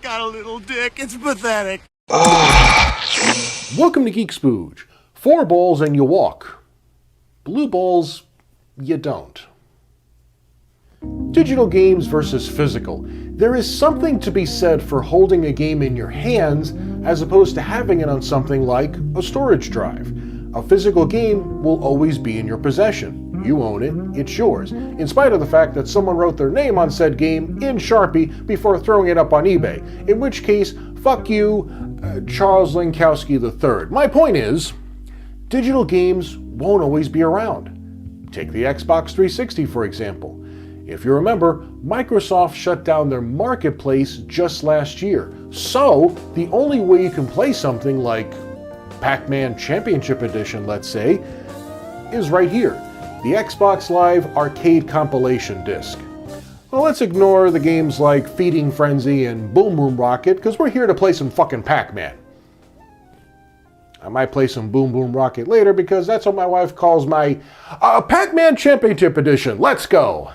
got a little dick. It's pathetic. Welcome to GeekSpooge. 4 balls and you walk. Blue balls, you don't. Digital games versus physical. There is something to be said for holding a game in your hands as opposed to having it on something like a storage drive. A physical game will always be in your possession. You own it, it's yours, in spite of the fact that someone wrote their name on said game in Sharpie before throwing it up on eBay, in which case, fuck you, Charles Lankowski III. My point is, digital games won't always be around. Take the Xbox 360 for example. If you remember, Microsoft shut down their marketplace just last year, so the only way you can play something like Pac-Man Championship Edition, let's say, is right here, the Xbox Live Arcade Compilation Disc. Well, let's ignore the games like Feeding Frenzy and Boom Boom Rocket, because we're here to play some fucking Pac-Man. I might play some Boom Boom Rocket later, because that's what my wife calls my Pac-Man Championship Edition. Let's go!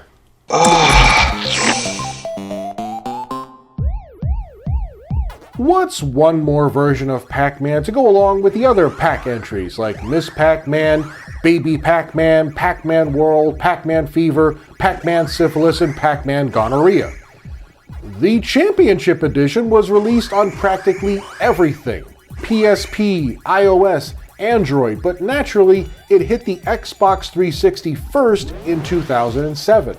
What's one more version of Pac-Man to go along with the other Pac entries like Miss Pac-Man, Baby Pac-Man, Pac-Man World, Pac-Man Fever, Pac-Man Syphilis, and Pac-Man Gonorrhea? The Championship Edition was released on practically everything. PSP, iOS, Android, but naturally it hit the Xbox 360 first in 2007.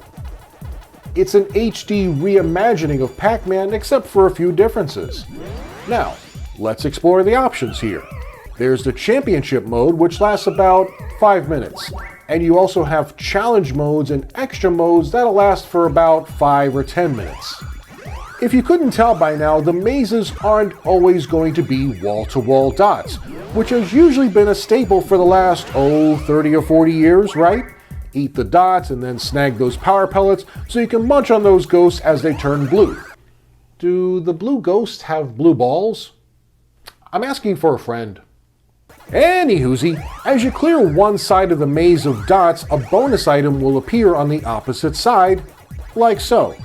It's an HD reimagining of Pac-Man except for a few differences. Now, let's explore the options here. There's the Championship mode, which lasts about 5 minutes, and you also have challenge modes and extra modes that'll last for about 5 or 10 minutes. If you couldn't tell by now, the mazes aren't always going to be wall-to-wall dots, which has usually been a staple for the last, 30 or 40 years, right? Eat the dots and then snag those power pellets so you can munch on those ghosts as they turn blue. Do the blue ghosts have blue balls? I'm asking for a friend. Anywhoosie, as you clear one side of the maze of dots, a bonus item will appear on the opposite side, like so.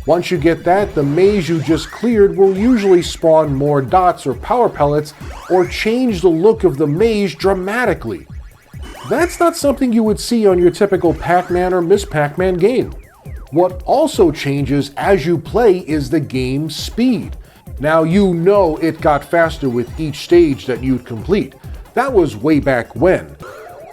Once you get that, the maze you just cleared will usually spawn more dots or power pellets or change the look of the maze dramatically. That's not something you would see on your typical Pac-Man or Miss Pac-Man game. What also changes as you play is the game's speed. Now you know it got faster with each stage that you'd complete. That was way back when.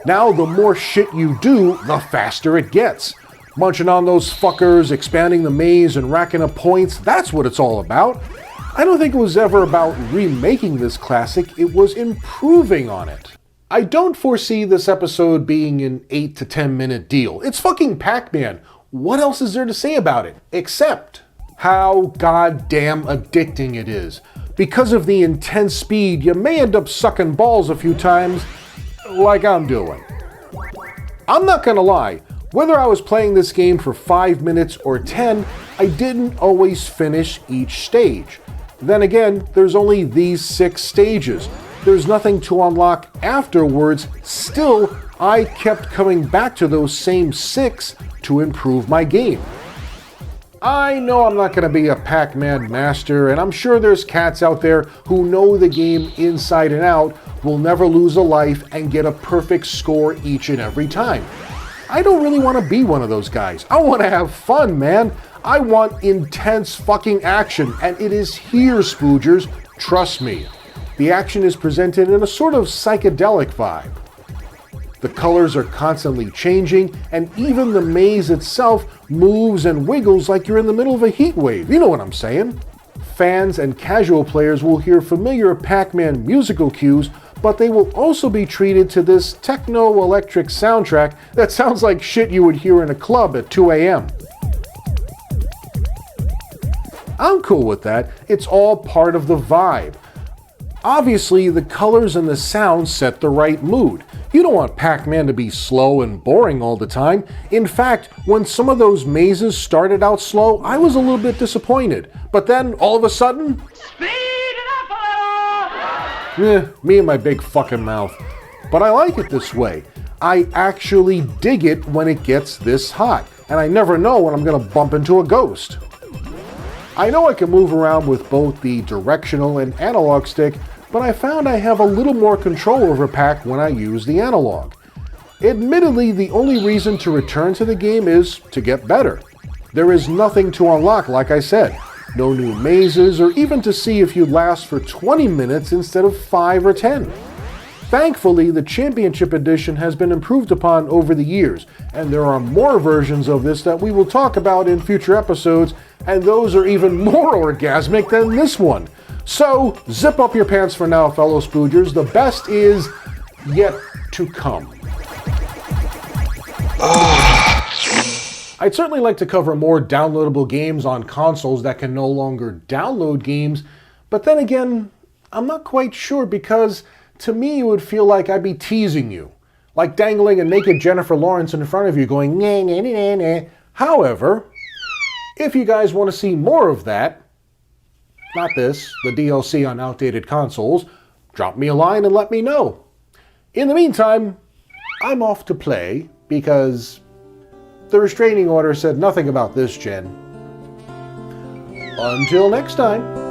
Now the more shit you do, the faster it gets. Munching on those fuckers, expanding the maze, and racking up points, that's what it's all about. I don't think it was ever about remaking this classic, it was improving on it. I don't foresee this episode being an 8 to 10 minute deal. It's fucking Pac-Man. What else is there to say about it? Except how goddamn addicting it is. Because of the intense speed, you may end up sucking balls a few times, like I'm doing. I'm not gonna lie, whether I was playing this game for 5 minutes or 10, I didn't always finish each stage. Then again, there's only these 6 stages. There's nothing to unlock afterwards. Still, I kept coming back to those same 6 to improve my game. I know I'm not going to be a Pac-Man master, and I'm sure there's cats out there who know the game inside and out, will never lose a life, and get a perfect score each and every time. I don't really want to be one of those guys. I want to have fun, man. I want intense fucking action, and it is here, Spoogers. Trust me. The action is presented in a sort of psychedelic vibe. The colors are constantly changing, and even the maze itself moves and wiggles like you're in the middle of a heat wave. You know what I'm saying? Fans and casual players will hear familiar Pac-Man musical cues, but they will also be treated to this techno-electric soundtrack that sounds like shit you would hear in a club at 2 a.m. I'm cool with that. It's all part of the vibe. Obviously, the colors and the sound set the right mood. You don't want Pac-Man to be slow and boring all the time. In fact, when some of those mazes started out slow, I was a little bit disappointed. But then, all of a sudden... Speed it up a little! Me and my big fucking mouth. But I like it this way. I actually dig it when it gets this hot. And I never know when I'm gonna bump into a ghost. I know I can move around with both the directional and analog stick, but I found I have a little more control over Pac when I use the analog. Admittedly, the only reason to return to the game is to get better. There is nothing to unlock, like I said. No new mazes, or even to see if you last for 20 minutes instead of 5 or 10. Thankfully, the Championship Edition has been improved upon over the years, and there are more versions of this that we will talk about in future episodes, and those are even more orgasmic than this one. So, zip up your pants for now, fellow Spoogers. The best is yet to come. I'd certainly like to cover more downloadable games on consoles that can no longer download games, but then again, I'm not quite sure because to me it would feel like I'd be teasing you, like dangling a naked Jennifer Lawrence in front of you going nah, nah, nah, nah. However, if you guys want to see more of that, not this, the DLC on outdated consoles, drop me a line and let me know. In the meantime, I'm off to play because the restraining order said nothing about this gen. Until next time.